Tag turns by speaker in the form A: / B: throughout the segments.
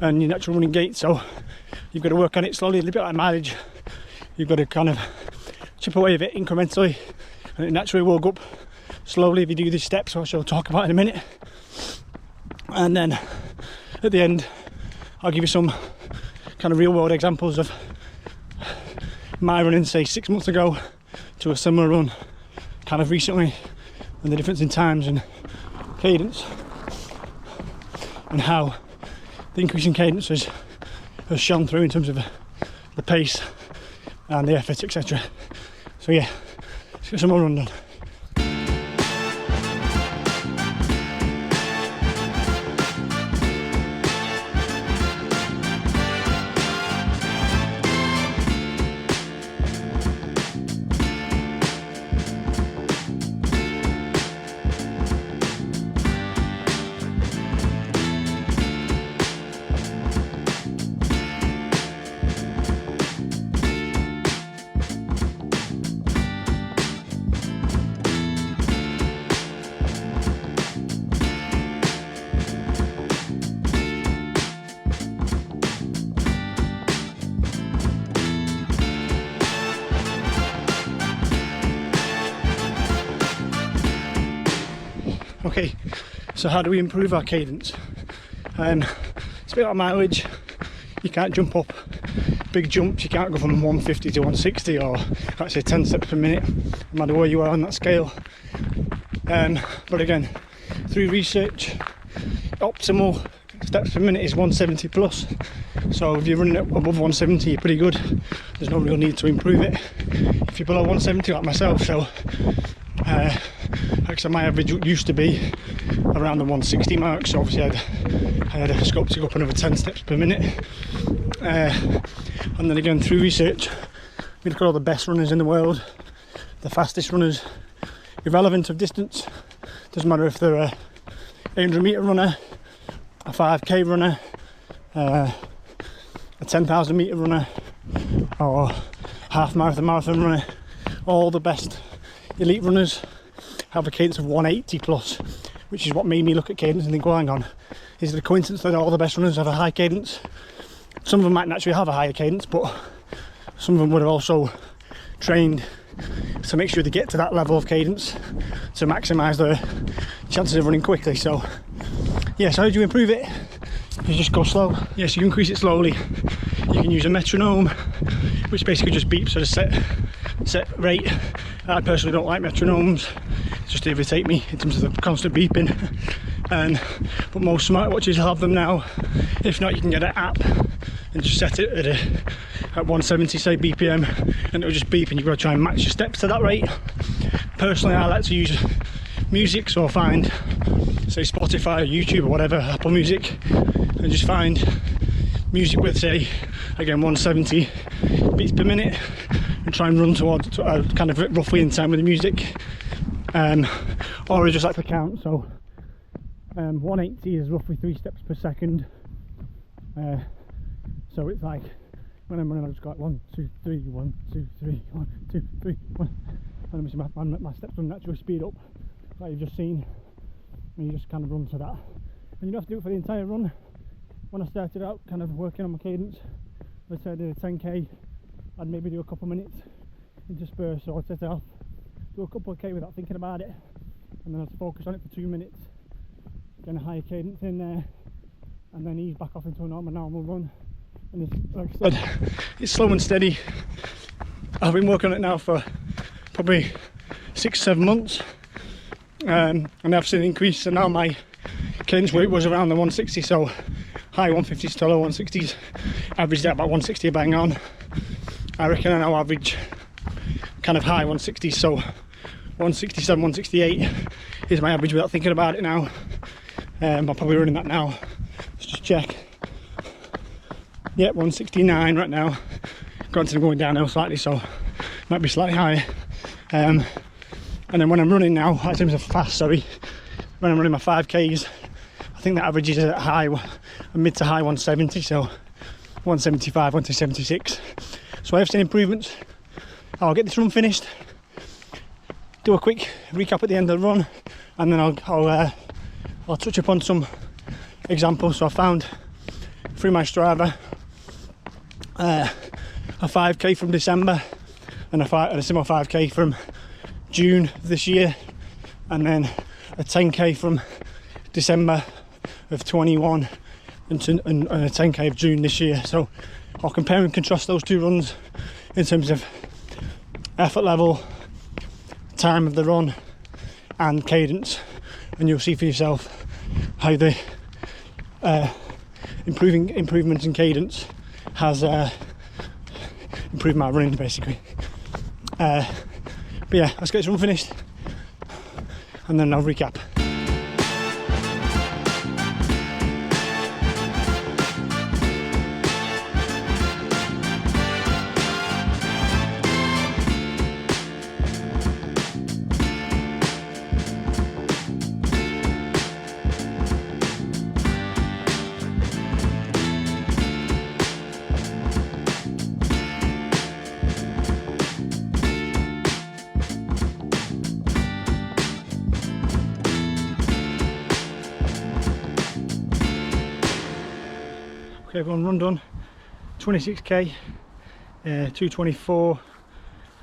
A: and your natural running gait, so you've got to work on it slowly, a little bit like mileage. You've got to kind of chip away at it incrementally, and it naturally will go up slowly if you do these steps, which I'll talk about in a minute. And then at the end, I'll give you some kind of real world examples of my running, say 6 months ago, to a similar run kind of recently, and the difference in times and cadence, and how the increase in cadence has shone through in terms of the pace and the effort, etc. So yeah, let's get some more run done. Okay, so how do we improve our cadence? It's a bit like mileage. You can't jump up big jumps. You can't go from 150 to 160 or actually 10 steps per minute, no matter where you are on that scale. But again, through research, optimal steps per minute is 170 plus. So if you're running at above 170, you're pretty good. There's no real need to improve it. If you're below 170 like myself, so like I said, my average used to be around the 160 mark, so obviously I had a scope to go up another 10 steps per minute. And then again, through research, we look at all the best runners in the world, the fastest runners, irrelevant of distance. Doesn't matter if they're a 800 metre runner, a 5k runner, a 10,000 metre runner, or half marathon runner. All the best elite runners have a cadence of 180 plus, which is what made me look at cadence and think, well, hang on, is it a coincidence that all the best runners have a high cadence? Some of them might naturally have a higher cadence, but some of them would have also trained to make sure they get to that level of cadence to maximise their chances of running quickly. So yeah, so how do you improve it? You just go slow. Yes, you increase it slowly. You can use a metronome, which basically just beeps at a set rate. I personally don't like metronomes, it's just irritate me in terms of the constant beeping. But most smartwatches have them now. If not, you can get an app and just set it at 170, say BPM, and it'll just beep, and you've got to try and match your steps to that rate. Personally, I like to use music, so I'll find, say, Spotify or YouTube or whatever, Apple Music, and just find music with, say, again 170 beats per minute, and try and run towards kind of roughly in time with the music. Or I just like to count, so 180 is roughly 3 steps per second. So it's like when I'm running, I just go like 1, 2, 3, 1, 2, 3, 1, 2, 3, 1, and my steps will naturally speed up, like you've just seen, and you just kind of run to that. And you don't have to do it for the entire run. When I started out kind of working on my cadence, let's say I did a 10k, I'd maybe do a couple minutes interspersed, so I'd set it off, do a couple of k without thinking about it, and then I'd focus on it for 2 minutes, get a higher cadence in there, and then ease back off into a normal run. And it's, like I said, it's slow and steady. I've been working on it now for probably 6-7 months, and I've seen an increase, and now my cadence weight was around the 160, so high 150s to low 160s, averaged out about 160 bang on. I reckon I now average kind of high 160s, so 167, 168 is my average without thinking about it now. I'm probably running that now. Let's just check. Yeah, 169 right now. Granted, I'm going downhill slightly, so it might be slightly higher. And then when I'm running now, in terms of fast, sorry, when I'm running my 5Ks, I think the average is at a mid to high 170, so 175, 176. So I have seen improvements. I'll get this run finished, do a quick recap at the end of the run, and then I'll touch upon some examples. So I found through my Strava a 5k from December and a similar 5k from June this year, and then a 10k from December of 21 and a 10k of June this year. So I'll compare and contrast those two runs in terms of effort level, time of the run and cadence, and you'll see for yourself how the improvement in cadence has improved my running basically. But yeah, let's get this run finished and then I'll recap. Okay everyone, run done, 26k, 224,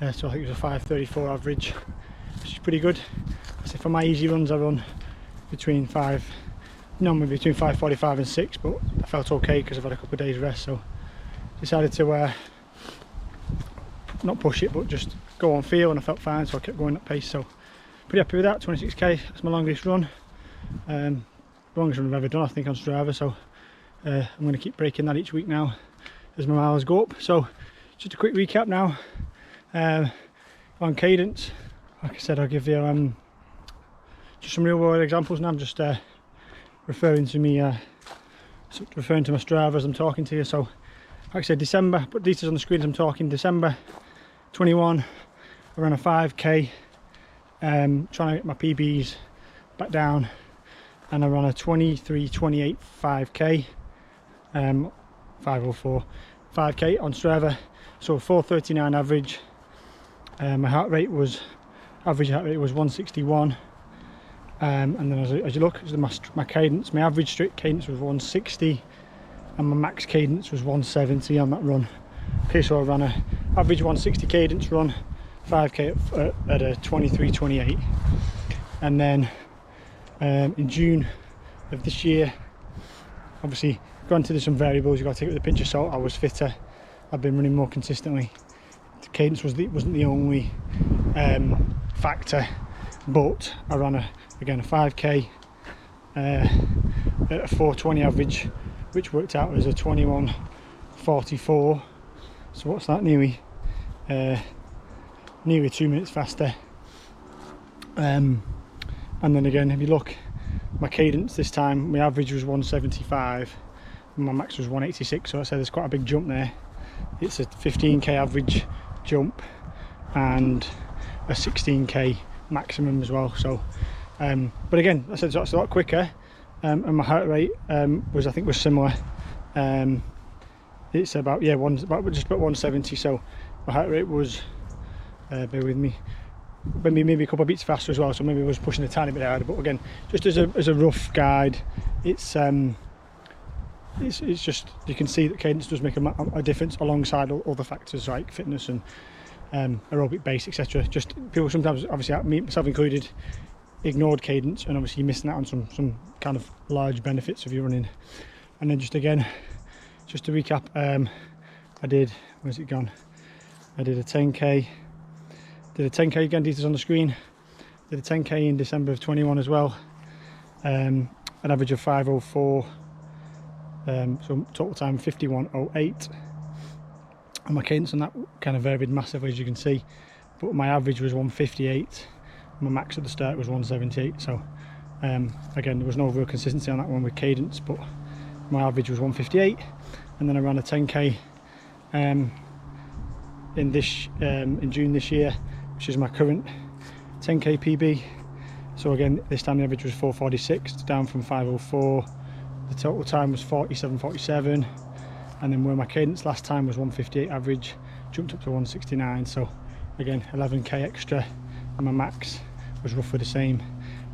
A: so I think it was a 5:34 average, which is pretty good. So for my easy runs I run between 5:45 and 6, but I felt okay because I've had a couple of days rest, so decided to not push it but just go on feel, and I felt fine, so I kept going at pace. So pretty happy with that. 26k, that's my longest run, longest run I've ever done I think on Strava, so I'm going to keep breaking that each week now as my miles go up. So just a quick recap now on cadence. Like I said, I'll give you just some real world examples now. I'm just referring to my Strava as I'm talking to you. So like I said, December, put details on the screen as I'm talking. December 21, I ran a 5k, trying to get my PBs back down, and I ran a 23:28 5k, 5:04 5k on Strava, so 4:39 average. My average heart rate was 161, and then as you look at my cadence, my average strict cadence was 160 and my max cadence was 170 on that run. Okay, so I ran a average 160 cadence run, 5k at a 23:28, and then in June of this year, obviously granted there's some variables you've got to take it with a pinch of salt. I was fitter, I've been running more consistently, the cadence wasn't the only factor, but I ran a 5k at a 4:20 average, which worked out as a 21:44, so what's that, nearly 2 minutes faster. And then again, if you look, my cadence this time, my average was 175 and my max was 186, so I said there's quite a big jump there. It's a 15k average jump and a 16k maximum as well. So but again, I said it's a lot quicker, and my heart rate was similar. It's about just about 170, so my heart rate was bear with me, maybe a couple of beats faster as well, so maybe I was pushing a tiny bit harder. But again, just as a rough guide, it's just, you can see that cadence does make a difference alongside all other factors like fitness and aerobic base, etc. Just people sometimes, obviously me myself included, ignored cadence, and obviously you're missing out on some kind of large benefits of your running. And then just again, just to recap, I did, where's it gone? I did a 10k. Did a 10k again, details on the screen. Did a 10k in December of 21 as well. An average of 5:04. So total time 51:08. And my cadence on that kind of varied massively, as you can see. But my average was 158. My max at the start was 178. So again, there was no real consistency on that one with cadence, but my average was 158. And then I ran a 10k in June this year, which is my current 10k PB. So again, this time the average was 4:46, down from 5:04. The total time was 47:47, and then where my cadence last time was 158 average, jumped up to 169. So again, 11k extra, and my max was roughly the same.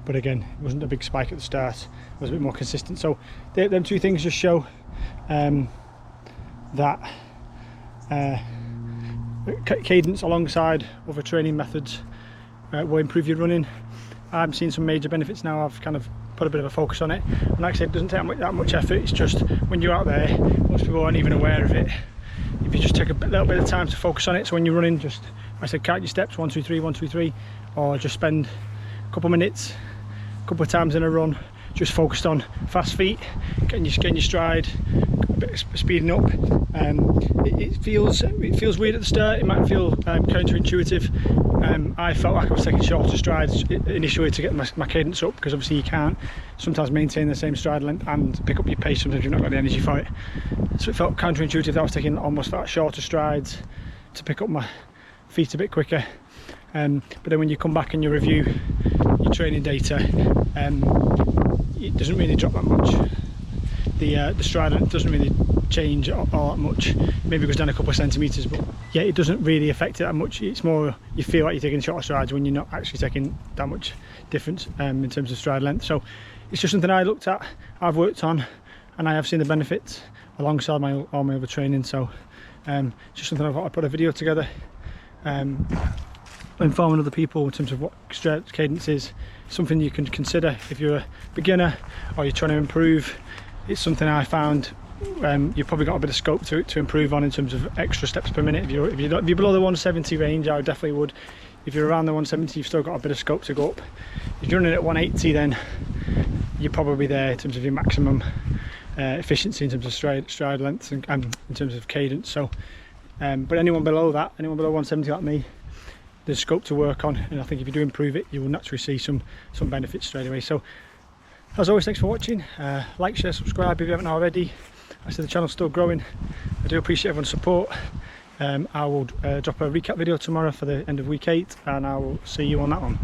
A: But again, it wasn't a big spike at the start, it was a bit more consistent. So them two things just show that cadence alongside other training methods will improve your running. I'm seeing some major benefits now. I've kind of put a bit of a focus on it, and like I said, it doesn't take that much effort. It's just when you're out there, most people aren't even aware of it. If you just take a little bit of time to focus on it, so when you're running, just, I said, count your steps, 1 2 3 1 2 3, or just spend a couple of minutes a couple of times in a run just focused on fast feet, getting your stride, a bit of speeding up. It feels weird at the start. It might feel counterintuitive. I felt like I was taking shorter strides initially to get my cadence up, because obviously you can't sometimes maintain the same stride length and pick up your pace. Sometimes you've not got the energy for it. So it felt counterintuitive that I was taking almost that shorter strides to pick up my feet a bit quicker. But then when you come back and you review your training data, it doesn't really drop that much. The stride length doesn't really change all that much. Maybe it goes down a couple of centimetres, but yeah, it doesn't really affect it that much. It's more, you feel like you're taking shorter strides when you're not actually taking that much difference in terms of stride length. So it's just something I looked at, I've worked on, and I have seen the benefits alongside all my other training. So it's just something I thought I'd put a video together, informing other people in terms of what cadence is. Something you can consider if you're a beginner or you're trying to improve. It's something I found you've probably got a bit of scope to improve on in terms of extra steps per minute. If you're below the 170 range, I definitely would. If you're around the 170, you've still got a bit of scope to go up. If you're running at 180, then you're probably there in terms of your maximum efficiency in terms of stride length and in terms of cadence. So, but anyone below that, anyone below 170 like me, there's scope to work on, and I think if you do improve it, you will naturally see some benefits straight away. So as always, thanks for watching. Like, share, subscribe if you haven't already. I said the channel's still growing. I do appreciate everyone's support. I will drop a recap video tomorrow for the end of week 8, and I will see you on that one.